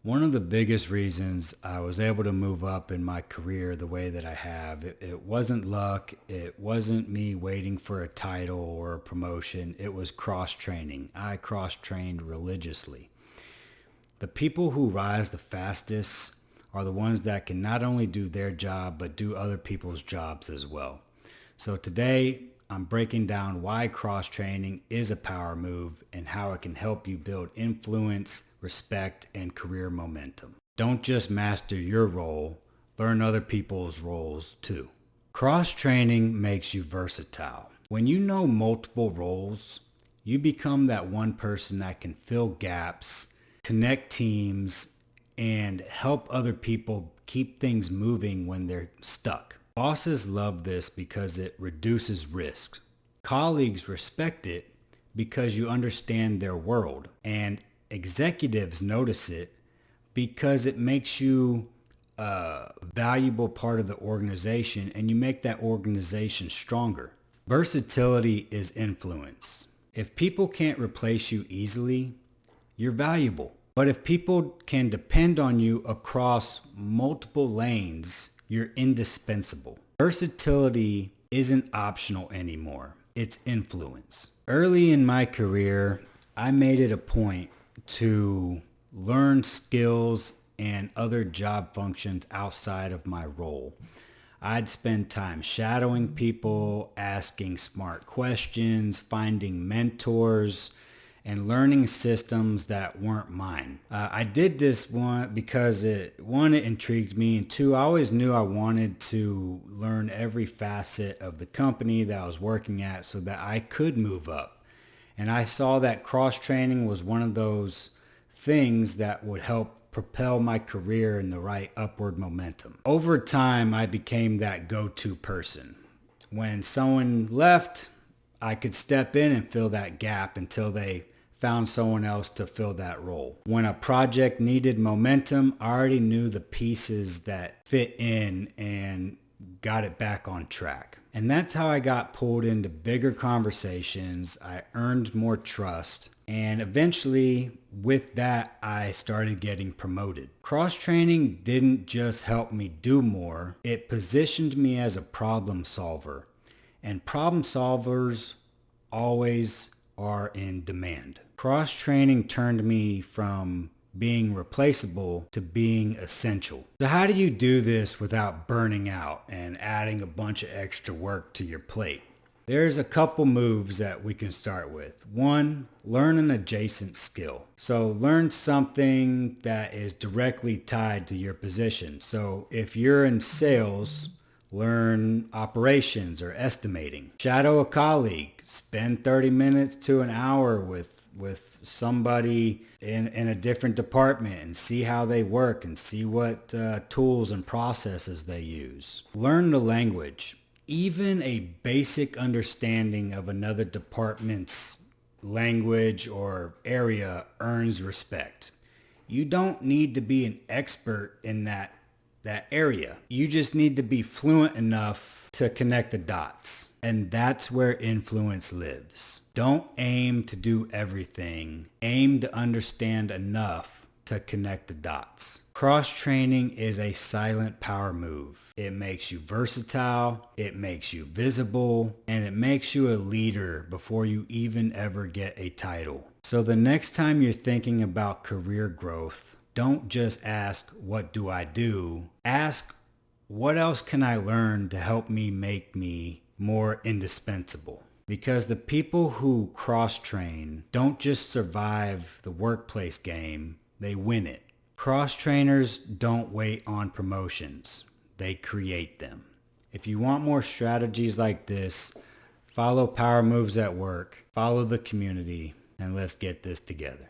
One of the biggest reasons I was able to move up in my career the way that I have, it wasn't luck. It wasn't me waiting for a title or a promotion. It was cross-training. I cross-trained religiously. The people who rise the fastest are the ones that can not only do their job, but do other people's jobs as well. So today, I'm breaking down why cross-training is a power move and how it can help you build influence, respect, and career momentum. Don't just master your role, learn other people's roles too. Cross-training makes you versatile. When you know multiple roles, you become that one person that can fill gaps, connect teams, and help other people keep things moving when they're stuck. Bosses love this because it reduces risk. Colleagues respect it because you understand their world. And executives notice it because it makes you a valuable part of the organization and you make that organization stronger. Versatility is influence. If people can't replace you easily, you're valuable. But if people can depend on you across multiple lanes, you're indispensable. Versatility isn't optional anymore. It's influence. Early in my career, I made it a point to learn skills and other job functions outside of my role. I'd spend time shadowing people, asking smart questions, finding mentors, and learning systems that weren't mine. I did this because it intrigued me, and two, I always knew I wanted to learn every facet of the company that I was working at so that I could move up. And I saw that cross-training was one of those things that would help propel my career in the right upward momentum. Over time, I became that go-to person. When someone left, I could step in and fill that gap until they found someone else to fill that role. When a project needed momentum, I already knew the pieces that fit in and got it back on track. And that's how I got pulled into bigger conversations. I earned more trust. And eventually, with that, I started getting promoted. Cross-training didn't just help me do more. It positioned me as a problem solver. And problem solvers always are in demand. Cross-training turned me from being replaceable to being essential. So how do you do this without burning out and adding a bunch of extra work to your plate? There's a couple moves that we can start with. One, learn an adjacent skill. So learn something that is directly tied to your position. So if you're in sales, learn operations or estimating. Shadow a colleague. Spend 30 minutes to an hour with somebody in a different department and see how they work and see what tools and processes they use. Learn the language. Even a basic understanding of another department's language or area earns respect. You don't need to be an expert in that area. You just need to be fluent enough to connect the dots. And that's where influence lives. Don't aim to do everything. Aim to understand enough to connect the dots. Cross-training is a silent power move. It makes you versatile, it makes you visible, and it makes you a leader before you even ever get a title. So the next time you're thinking about career growth, don't just ask, what do I do? Ask, what else can I learn to help me make me more indispensable? Because the people who cross-train don't just survive the workplace game, they win it. Cross-trainers don't wait on promotions. They create them. If you want more strategies like this, follow Power Moves at Work, follow the community, and let's get this together.